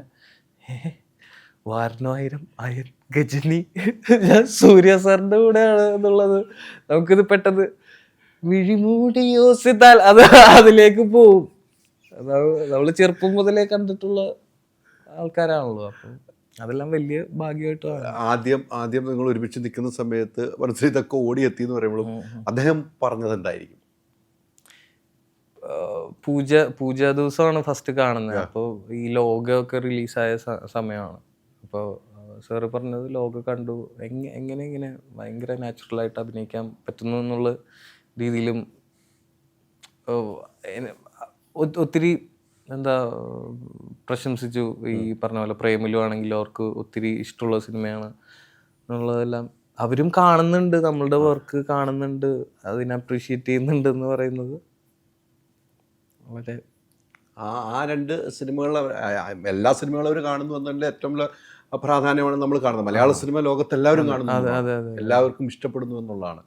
വാരണായിരം അയൻ ഗജനി ഞാൻ സൂര്യ സാറിന്റെ കൂടെയാണ് എന്നുള്ളത്. നമുക്കിത് പെട്ടെന്ന് വിഴിമൂടി യോസിത്താൽ അതിലേക്ക് പോവും. നമ്മള് ചെറുപ്പം മുതലേ കണ്ടിട്ടുള്ള ആൾക്കാരാണല്ലോ. അപ്പം അതെല്ലാം വലിയ ഭാഗ്യമായിട്ടാണ്. ആദ്യം നിങ്ങൾ ഒരുമിച്ച് നിൽക്കുന്ന സമയത്ത് മനസ്സിൽ ഇതൊക്കെ ഓടിയെത്തി എന്ന് പറയുമ്പോഴും അദ്ദേഹം പറഞ്ഞത് എന്തായിരിക്കും? പൂജ ദിവസമാണ് ഫസ്റ്റ് കാണുന്നത്. അപ്പോൾ ഈ ലോഗൊക്കെ റിലീസായ സമയമാണ്. അപ്പോൾ സാറ് പറഞ്ഞത് ലോഗോ കണ്ടു, എങ്ങനെ ഭയങ്കര നാച്ചുറലായിട്ട് അഭിനയിക്കാൻ പറ്റുന്നു എന്നുള്ള രീതിയിലും ഒത്തിരി പ്രശംസിച്ചു. ഈ പറഞ്ഞ പോലെ പ്രേമിലു ആണെങ്കിലും അവർക്ക് ഒത്തിരി ഇഷ്ടമുള്ള സിനിമയാണ് എന്നുള്ളതെല്ലാം അവരും കാണുന്നുണ്ട്, നമ്മളുടെ വർക്ക് കാണുന്നുണ്ട്, അതിനെ അപ്രീഷിയേറ്റ് ചെയ്യുന്നുണ്ട് എന്ന് പറയുന്നത് വളരെ ആ രണ്ട് സിനിമകളിൽ എല്ലാ സിനിമകളും അവർ കാണുന്നു എന്നതിൻ്റെ ഏറ്റവും പ്രാധാന്യമാണ് നമ്മൾ കാണുന്നത്. മലയാള സിനിമ ലോകത്തെല്ലാവരും കാണുന്നു, എല്ലാവർക്കും ഇഷ്ടപ്പെടുന്നു എന്നുള്ളതാണ്.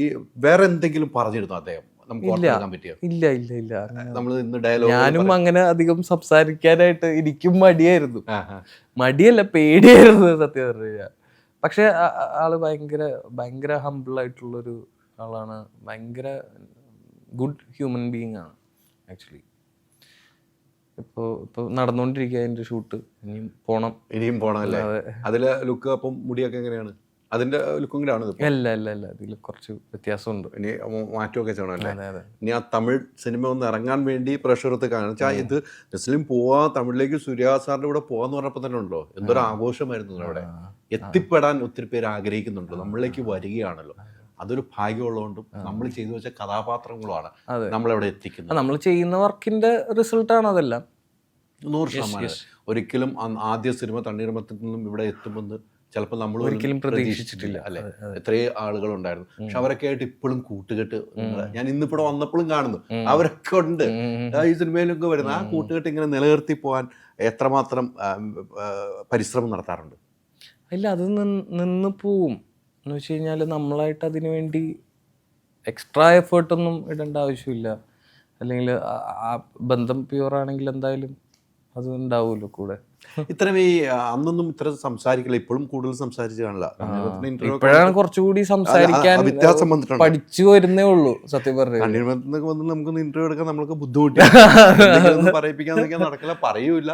ഈ വേറെ എന്തെങ്കിലും പറഞ്ഞിരുന്നു അദ്ദേഹം? ഇല്ല. ഞാനും അങ്ങനെ അധികം സംസാരിക്കാനായിട്ട് എനിക്കും മടിയല്ല, പേടിയായിരുന്നു സത്യം പറഞ്ഞാൽ. പക്ഷെ ആള് ഭയങ്കര ഹംബിൾ ആയിട്ടുള്ളൊരു ആളാണ്, ഭയങ്കര ഗുഡ് ഹ്യൂമൻ ബീയിങ് ആണ് ആക്ച്വലി. ഇപ്പോൾ നടന്നുകൊണ്ടിരിക്കുക അതിൻ്റെ ഷൂട്ട്, ഇനിയും പോണം അല്ലേ? അതിലെ ലുക്ക് അപ്പം മുടിയൊക്കെ എങ്ങനെയാണ്? അതിന്റെ ലുക്കും കൂടെ ആണ്? അല്ല, ഇതിൽ കുറച്ച് വ്യത്യാസമുണ്ട്, ഇനി മാറ്റമൊക്കെ ചെയ്യണമല്ലേ? ഇനി ആ തമിഴ് സിനിമ ഒന്ന് ഇറങ്ങാൻ വേണ്ടി പ്രഷറത്ത് കാണും. ഇത് നെസ്ലിൻ പോവാ തമിഴിലേക്ക് സൂര്യ സാറിന്റെ കൂടെ പോവാന്ന് പറഞ്ഞപ്പോൾ തന്നെ ഉണ്ടല്ലോ എന്തൊരു ആഘോഷമായിരുന്നു അവിടെ. എത്തിപ്പെടാൻ ഒത്തിരി പേര് ആഗ്രഹിക്കുന്നുണ്ടല്ലോ, നമ്മളിലേക്ക് വരികയാണല്ലോ. അതൊരു ഭാഗ്യമുള്ളതുകൊണ്ടും നമ്മൾ ചെയ്തു വെച്ച കഥാപാത്രങ്ങളുമാണ് നമ്മളെവിടെ എത്തിക്കുന്നത്. നമ്മൾ ചെയ്യുന്ന വർക്കിന്റെ റിസൾട്ടാണ് അതെല്ലാം. 100%. ഒരിക്കലും ആദ്യ സിനിമ തണ്ണീർമത്തിൽ നിന്നും ഇവിടെ എത്തുമെന്ന് ചിലപ്പോൾ നമ്മൾ ഒരിക്കലും പ്രതീക്ഷിച്ചിട്ടില്ല അല്ലെ? എത്രയോ ആളുകളുണ്ടായിരുന്നു, പക്ഷെ അവരൊക്കെ ആയിട്ട് ഇപ്പോഴും കൂട്ടുകെട്ട് ഞാൻ ഇന്നിവിടെ വന്നപ്പോഴും കാണുന്നു, അവരൊക്കെ ഉണ്ട് ഈ സിനിമയിലൊക്കെ വരുന്ന ആ കൂട്ടുകെട്ട് ഇങ്ങനെ നിലനിർത്തി പോകാൻ എത്രമാത്രം പരിശ്രമം നടത്താറുണ്ട്? ഇല്ല, അത് നിന്ന് പോവും എന്ന് വെച്ച് കഴിഞ്ഞാൽ നമ്മളായിട്ട് അതിനു വേണ്ടി എക്സ്ട്രാ എഫേർട്ടൊന്നും ഇടേണ്ട ആവശ്യമില്ല. അല്ലെങ്കിൽ ആ ബന്ധം പ്യുവറാണെങ്കിൽ എന്തായാലും അത് ഉണ്ടാവുമല്ലോ കൂടെ. ഇത്രയും ഈ അന്നൊന്നും ഇത്ര സംസാരിക്കില്ല, ഇപ്പോഴും കൂടുതൽ സംസാരിച്ച് കാണില്ല. ഇപ്പോഴാണ് കുറച്ചുകൂടി സംസാരിക്കാൻ വ്യത്യാസം വന്നിട്ടുണ്ട്, പഠിച്ചു വരുന്നേ ഉള്ളൂ സത്യം പറഞ്ഞു. കണ്ണീർമത്തിനൊക്കെ വന്ന് നമുക്ക് ഇന്റർവ്യൂ എടുക്കാൻ നമ്മൾക്ക് ബുദ്ധിമുട്ടി പറയിപ്പിക്കാൻ നടക്കില്ല, പറയൂല.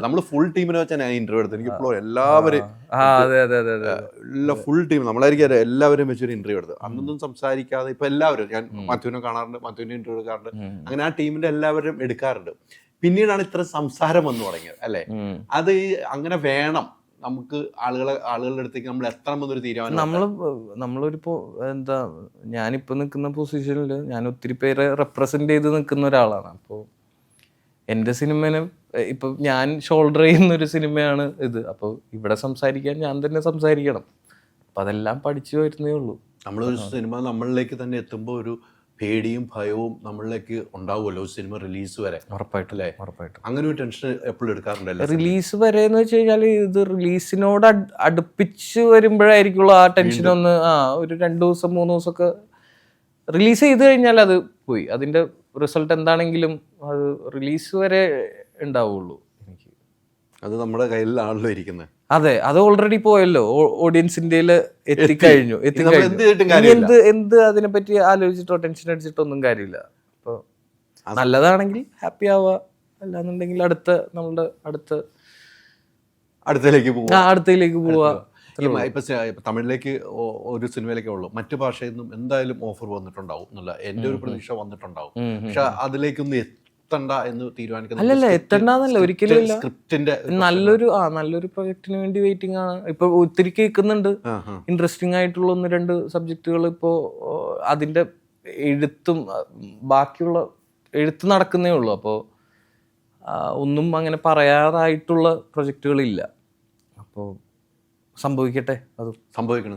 നമ്മൾ ഫുൾ ടീമിനെ വെച്ചാൽ ഞാൻ ഇന്റർവ്യൂ എടുത്തത്. എനിക്ക് ഇപ്പോഴും എല്ലാവരും ഫുൾ ടീം നമ്മളായിരിക്കും എല്ലാവരും വെച്ചൊരു ഇന്റർവ്യൂ എടുത്തത്. അന്നൊന്നും സംസാരിക്കാതെ ഇപ്പൊ എല്ലാവരും, ഞാൻ മാത്യുവിനെ കാണാറുണ്ട്, മാത്യുവിനെ ഇന്റർവ്യൂ എടുക്കാറുണ്ട്, അങ്ങനെ ആ ടീമിന്റെ എല്ലാവരും എടുക്കാറുണ്ട്. പിന്നീടാണ് ഇത്ര സംസാരം വന്നു തുടങ്ങിയത് അല്ലേ? അത് അങ്ങനെ വേണം, നമുക്ക് ആളുകളുടെ അടുത്തേക്ക് നമ്മൾ എത്തണമെന്നൊരു തീരുമാനം? നമ്മളൊരിപ്പോ എന്താ, ഞാനിപ്പോ നിൽക്കുന്ന പൊസിഷനിൽ ഞാൻ ഒത്തിരി പേരെ റെപ്രസെന്റ് ചെയ്ത് നിൽക്കുന്ന ഒരാളാണ്. അപ്പോൾ എൻ്റെ സിനിമനെ ഇപ്പൊ ഞാൻ ഷോൾഡർ ചെയ്യുന്ന ഒരു സിനിമയാണ് ഇത്. അപ്പോൾ ഇവിടെ സംസാരിക്കാൻ ഞാൻ തന്നെ സംസാരിക്കണം. അപ്പൊ അതെല്ലാം പഠിച്ചു വരുന്നേ ഉള്ളൂ. നമ്മളൊരു സിനിമ നമ്മളിലേക്ക് തന്നെ എത്തുമ്പോൾ ഒരു പേടിയും ഭയവും നമ്മളിലേക്ക് ഉണ്ടാവുമല്ലോ സിനിമ റിലീസ് വരെ. ഉറപ്പായിട്ടും അല്ലേ? ഉറപ്പായിട്ടും. അങ്ങനെ ഒരു ടെൻഷൻ എപ്പോഴും എടുക്കാറുണ്ടല്ലോ. റിലീസ് വരെ എന്ന് വെച്ച് കഴിഞ്ഞാൽ ഇത് റിലീസിനോട് അടുപ്പിച്ച് വരുമ്പോഴായിരിക്കുള്ളൂ ആ ടെൻഷൻ ഒന്ന്. ഒരു 2 ദിവസം 3 ദിവസമൊക്കെ റിലീസ് ചെയ്ത് കഴിഞ്ഞാൽ അത് പോയി. അതിന്റെ റിസൾട്ട് എന്താണെങ്കിലും അത് റിലീസ് വരെ ഉണ്ടാവുള്ളൂ എനിക്ക്. അത് നമ്മുടെ കയ്യിലാണല്ലോ ഇരിക്കുന്നത്. അതെ, അത് ഓൾറെഡി പോയല്ലോ, ഓഡിയൻസിന്റെ എത്തിക്കഴിഞ്ഞു. എന്ത് അതിനെപ്പറ്റി ആലോചിച്ചിട്ടോ ടെൻഷൻ അടിച്ചിട്ടോ ഒന്നും കാര്യമില്ല. അപ്പൊ നല്ലതാണെങ്കിൽ ഹാപ്പി ആവുക, അല്ലാന്നുണ്ടെങ്കിൽ അടുത്തയിലേക്ക് പോവുക. ഇപ്പൊ തമിഴിലേക്ക് ഒരു സിനിമയിലേക്കേ ഉള്ളൂ, മറ്റു ഭാഷയിൽ നിന്നും എന്തായാലും ഓഫർ വന്നിട്ടുണ്ടാവും എന്നുള്ള എൻ്റെ ഒരു പ്രതീക്ഷ വന്നിട്ടുണ്ടാവും. പക്ഷെ അതിലേക്കൊന്നും എത്തണ്ട എന്ന് തീരുമാനിക്കുന്നത് അല്ലല്ല, എത്തണ്ടെന്നല്ല, ഒരിക്കലും സ്ക്രിപ്റ്റിന്റെ നല്ലൊരു പ്രൊജക്ടിന് വേണ്ടി വെയിറ്റിംഗ് ആണ്. ഇപ്പൊ ഒത്തിരി കേൾക്കുന്നുണ്ട് ഇൻട്രസ്റ്റിംഗ് ആയിട്ടുള്ള 1-2 സബ്ജക്റ്റുകൾ. ഇപ്പോ അതിന്റെ ബാക്കിയുള്ള എഴുത്ത് നടക്കുന്നേ ഉള്ളൂ. അപ്പോൾ ഒന്നും അങ്ങനെ പറയാറായിട്ടുള്ള പ്രൊജക്റ്റുകളില്ല. അപ്പോൾ സംഭവിക്കട്ടെ, അത് സംഭവിക്കണം.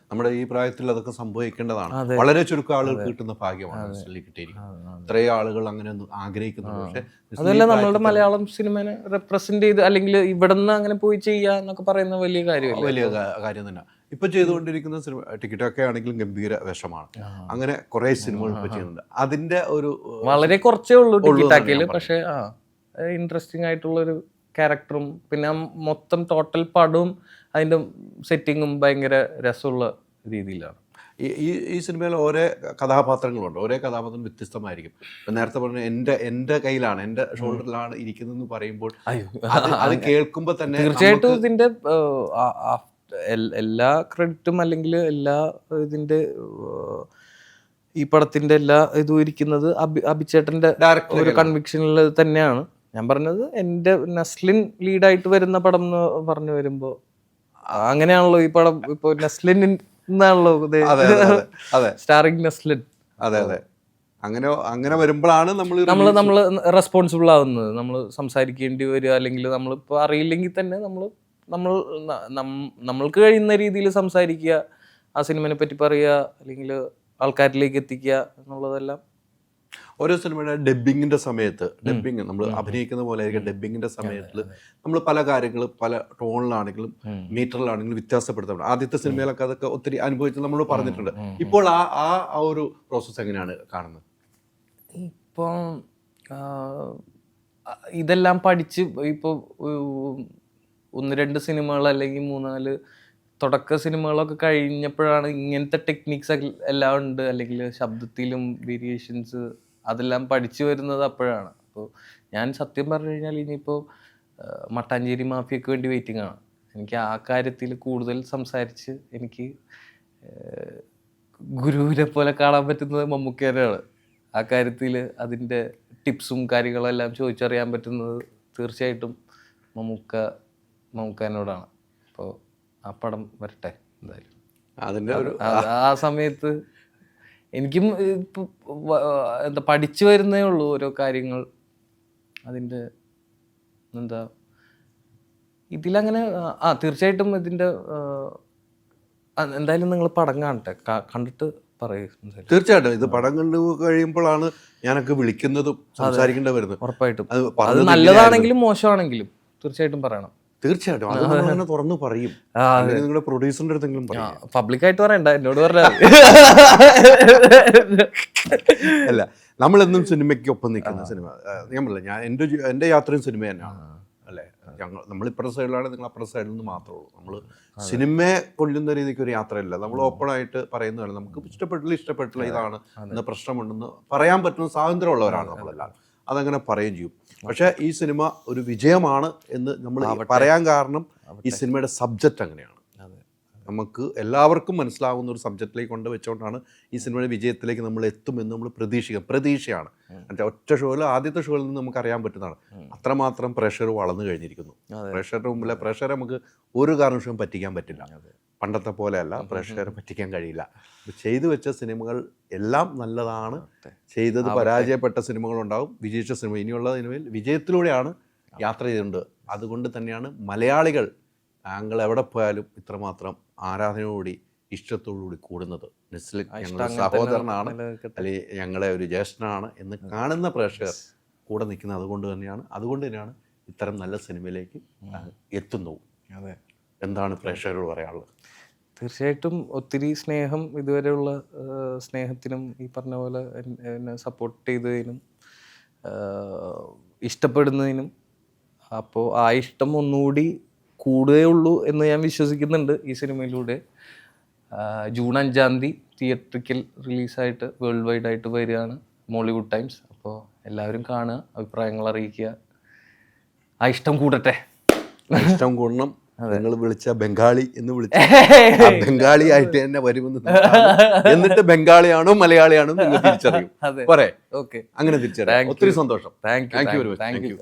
നമ്മുടെ ഈ പ്രായത്തിൽ അതൊക്കെ സംഭവിക്കേണ്ടതാണ്. വളരെ ചുരുക്കം ആളുകൾക്ക് കിട്ടുന്ന ഭാഗ്യമാണ് കിട്ടിയിരിക്കുന്നത്. ഇത്രയും ആളുകൾ അങ്ങനെ ആഗ്രഹിക്കുന്നുണ്ട്. പക്ഷെ അതല്ല, നമ്മളുടെ മലയാളം സിനിമനെ റെപ്രസെന്റ് ചെയ്ത് അല്ലെങ്കിൽ ഇവിടെ നിന്ന് അങ്ങനെ പോയി ചെയ്യുക എന്നൊക്കെ പറയുന്ന വലിയ കാര്യം തന്നെ. ഇപ്പൊ ചെയ്തുകൊണ്ടിരിക്കുന്ന സിനിമ ടിക്കറ്റൊക്കെ ആണെങ്കിലും ഗംഭീര വേഷമാണ്. അങ്ങനെ കുറെ സിനിമകൾ ഇപ്പൊ ചെയ്യുന്നുണ്ട്. അതിന്റെ ഒരു വളരെ കുറച്ചേ ഉള്ളൂ ടിക്കറ്റാക്കിയാല്. പക്ഷെ ഇൻട്രസ്റ്റിംഗ് ആയിട്ടുള്ളൊരു ക്യാരക്ടറും പിന്നെ മൊത്തം ടോട്ടൽ പടവും അതിൻ്റെ സെറ്റിങ്ങും ഭയങ്കര രസമുള്ള രീതിയിലാണ്. ഈ സിനിമയിൽ ഓരോ കഥാപാത്രങ്ങളുണ്ട്. ഓരോ കഥാപാത്രം വ്യത്യസ്തമായിരിക്കും. ഇപ്പം നേരത്തെ പറഞ്ഞ എൻ്റെ കയ്യിലാണ്, എൻ്റെ ഷോൾഡറിലാണ് ഇരിക്കുന്നതെന്ന് പറയുമ്പോൾ അത് കേൾക്കുമ്പോൾ തന്നെ തീർച്ചയായിട്ടും ഇതിൻ്റെ എല്ലാ ക്രെഡിറ്റും അല്ലെങ്കിൽ എല്ലാ ഇതിൻ്റെ ഈ പടത്തിൻ്റെ എല്ലാ ഇതും ഇരിക്കുന്നത് അഭിചേട്ടൻ്റെ ഒരു കൺവിക്ഷനിൽ തന്നെയാണ്. ഞാൻ പറഞ്ഞത് എൻ്റെ നസ്ലിൻ ലീഡായിട്ട് വരുന്ന പടം എന്ന് പറഞ്ഞു വരുമ്പോൾ അങ്ങനെയാണല്ലോ ഈ പടം. ഇപ്പൊ നസ്ലിൻ എന്നാണല്ലോ സ്റ്റാറിംഗ് നസ്ലിൻ. അതെ അതെ, അങ്ങനെ വരുമ്പോഴാണ് നമ്മൾ റെസ്പോൺസിബിൾ ആവുന്നത്. നമ്മൾ സംസാരിക്കേണ്ടി വരിക, അല്ലെങ്കിൽ നമ്മളിപ്പോൾ അറിയില്ലെങ്കിൽ തന്നെ നമ്മൾക്ക് കഴിയുന്ന രീതിയിൽ സംസാരിക്കുക, ആ സിനിമനെ പറ്റി പറയുക, അല്ലെങ്കിൽ ആൾക്കാരിലേക്ക് എത്തിക്കുക എന്നുള്ളതെല്ലാം. ഓരോ സിനിമയുടെ ഡബ്ബിങ്ങിന്റെ സമയത്ത് നമ്മൾ അഭിനയിക്കുന്ന പോലെ ആയിരിക്കും ഡബ്ബിങ്ങിന്റെ സമയത്ത് നമ്മൾ പല കാര്യങ്ങളും പല ടോണിലാണെങ്കിലും മീറ്ററിലാണെങ്കിലും വ്യത്യാസപ്പെടുത്തണം. ആദ്യത്തെ സിനിമയിലൊക്കെ അതൊക്കെ ഒത്തിരി അനുഭവിച്ച് നമ്മൾ പറഞ്ഞിട്ടുണ്ട്. ഇപ്പോൾ ആ ഒരു പ്രോസസ്സ് എങ്ങനെയാണ് കാണുന്നത്? ഇപ്പം ഇതെല്ലാം പഠിച്ച് ഇപ്പോൾ 1-2 സിനിമകൾ അല്ലെങ്കിൽ 3-4 തുടക്ക സിനിമകളൊക്കെ കഴിഞ്ഞപ്പോഴാണ് ഇങ്ങനത്തെ ടെക്നിക്സ് എല്ലാം ഉണ്ട്, അല്ലെങ്കിൽ ശബ്ദത്തിലും വേരിയേഷൻസ് അതെല്ലാം പഠിച്ചു വരുന്നത് അപ്പോഴാണ്. അപ്പോൾ ഞാൻ സത്യം പറഞ്ഞു കഴിഞ്ഞാൽ ഇനിയിപ്പോൾ മട്ടാഞ്ചേരി മാഫിയക്ക് വേണ്ടി വെയിറ്റിംഗ് ആണ്. എനിക്ക് ആ കാര്യത്തിൽ കൂടുതൽ സംസാരിച്ച് എനിക്ക് ഗുരുവിനെ പോലെ കാണാൻ പറ്റുന്നത് മമ്മൂക്കേനെയാണ്. ആ കാര്യത്തിൽ അതിൻ്റെ ടിപ്സും കാര്യങ്ങളെല്ലാം ചോദിച്ചറിയാൻ പറ്റുന്നത് തീർച്ചയായിട്ടും മമ്മൂക്കാനോടാണ്. അപ്പോൾ ആ പടം വരട്ടെ എന്തായാലും. ആ സമയത്ത് എനിക്കും ഇപ്പം എന്താ പഠിച്ചു വരുന്നേ ഉള്ളൂ ഓരോ കാര്യങ്ങൾ. അതിൻ്റെ എന്താ ഇതിലങ്ങനെ തീർച്ചയായിട്ടും ഇതിൻ്റെ എന്തായാലും നിങ്ങൾ പടം കാണട്ടെ, കണ്ടിട്ട് പറയൂ. തീർച്ചയായിട്ടും ഇത് പടം കണ്ടു കഴിയുമ്പോഴാണ് ഞാനൊക്കെ വിളിക്കുന്നതും സംസാരിക്കേണ്ടി വരുന്നത്. ഉറപ്പായിട്ടും അത് നല്ലതാണെങ്കിലും മോശമാണെങ്കിലും തീർച്ചയായിട്ടും പറയണം. തീർച്ചയായിട്ടും അത് തുറന്നു പറയും. നിങ്ങളുടെ പ്രൊഡ്യൂസറിന്റെ അടുത്തെങ്കിലും പറയും. പബ്ലിക്കായിട്ട് പറയണ്ട, എന്നോട് പറഞ്ഞാൽ അല്ല, നമ്മളെന്നും സിനിമയ്ക്കൊപ്പം നിൽക്കുന്ന സിനിമ ഞാൻ പറഞ്ഞില്ല, എൻ്റെ യാത്രയും സിനിമ തന്നെയാണ് അല്ലേ. നമ്മൾ ഇപ്പുറത്തെ സൈഡിലാണ്, നിങ്ങൾ അപ്പുറത്തെ സൈഡിൽ നിന്ന് മാത്രമേ ഉള്ളൂ. നമ്മൾ സിനിമയെ കൊല്ലുന്ന രീതിക്ക് ഒരു യാത്രയില്ല. നമ്മൾ ഓപ്പണായിട്ട് പറയുന്നതാണ്, നമുക്ക് ഇഷ്ടപ്പെട്ടില്ല ഇതാണ് എന്ന പ്രശ്നമുണ്ടെന്ന് പറയാൻ പറ്റുന്ന സ്വാതന്ത്ര്യമുള്ളവരാണ് നമ്മളെല്ലാം. അതങ്ങനെ പറയുകയും ചെയ്യും. പക്ഷേ ഈ സിനിമ ഒരു വിജയമാണ് എന്ന് നമ്മൾ പറയാൻ കാരണം ഈ സിനിമയുടെ സബ്ജക്റ്റ് അങ്ങനെയാണ്. നമുക്ക് എല്ലാവർക്കും മനസ്സിലാവുന്ന ഒരു സബ്ജക്റ്റിലേക്ക് കൊണ്ട് വെച്ചുകൊണ്ടാണ് ഈ സിനിമയുടെ വിജയത്തിലേക്ക് നമ്മൾ എത്തുമെന്ന് നമ്മൾ പ്രതീക്ഷയാണ്. മറ്റേ ഒറ്റ ഷോയിൽ ആദ്യത്തെ ഷോയിൽ നിന്ന് നമുക്ക് അറിയാൻ പറ്റുന്നതാണ് അത്രമാത്രം പ്രഷർ വളർന്നു കഴിഞ്ഞിരിക്കുന്നു. പ്രഷറിന് മുമ്പിലെ പ്രഷർ നമുക്ക് ഒരു കാരണവശാലും പറ്റിക്കാൻ പറ്റില്ല. പണ്ടത്തെ പോലെയല്ല, പ്രഷറെ പറ്റിക്കാൻ കഴിയില്ല. ചെയ്തു വെച്ച സിനിമകൾ എല്ലാം നല്ലതാണ്. ചെയ്തത് പരാജയപ്പെട്ട സിനിമകളുണ്ടാവും, വിജയിച്ച സിനിമ. ഇനിയുള്ള സിനിമയിൽ വിജയത്തിലൂടെയാണ് യാത്ര ചെയ്തിട്ടുണ്ട്. അതുകൊണ്ട് തന്നെയാണ് മലയാളികൾ താങ്കൾ എവിടെ പോയാലും ഇത്രമാത്രം ആരാധനയോടുകൂടി ഇഷ്ടത്തോടുകൂടി കൂടുന്നത്. നെസ്ലിൻ ഞങ്ങളുടെ സഹോദരനാണ്, അല്ലെങ്കിൽ ഞങ്ങളെ ഒരു ജ്യേഷ്ഠനാണ് എന്ന് കാണുന്ന പ്രേക്ഷകർ കൂടെ നിൽക്കുന്നത് അതുകൊണ്ട് തന്നെയാണ് ഇത്തരം നല്ല സിനിമയിലേക്ക് എത്തുന്നു. എന്താണ് പ്രേക്ഷകരോട് പറയാനുള്ളത്? തീർച്ചയായിട്ടും ഒത്തിരി സ്നേഹം, ഇതുവരെയുള്ള സ്നേഹത്തിനും ഈ പറഞ്ഞ പോലെ എന്നെ സപ്പോർട്ട് ചെയ്തതിനും ഇഷ്ടപ്പെടുന്നതിനും. അപ്പോൾ ആ ഇഷ്ടം ഒന്നുകൂടി കൂടുകയുള്ളൂ എന്ന് ഞാൻ വിശ്വസിക്കുന്നുണ്ട് ഈ സിനിമയിലൂടെ. ജൂൺ 5 തിയേറ്ററിക്കൽ റിലീസായിട്ട് വേൾഡ് വൈഡ് ആയിട്ട് വരികയാണ് മോളിവുഡ് ടൈംസ്. അപ്പോൾ എല്ലാവരും കാണുക, അഭിപ്രായങ്ങൾ അറിയിക്കുക. ആ ഇഷ്ടം കൂടട്ടെ. ഇഷ്ടം കൂടണം. നിങ്ങൾ വിളിച്ച ബംഗാളി എന്ന് വിളിച്ച ബംഗാളി ആയിട്ട് തന്നെ വരുമെന്ന്, എന്നിട്ട് ബംഗാളിയാണോ മലയാളിയാണോ നിങ്ങൾ തിരിച്ചറിയും. അങ്ങനെ തിരിച്ചറിയാം. ഒത്തിരി സന്തോഷം. Thank you.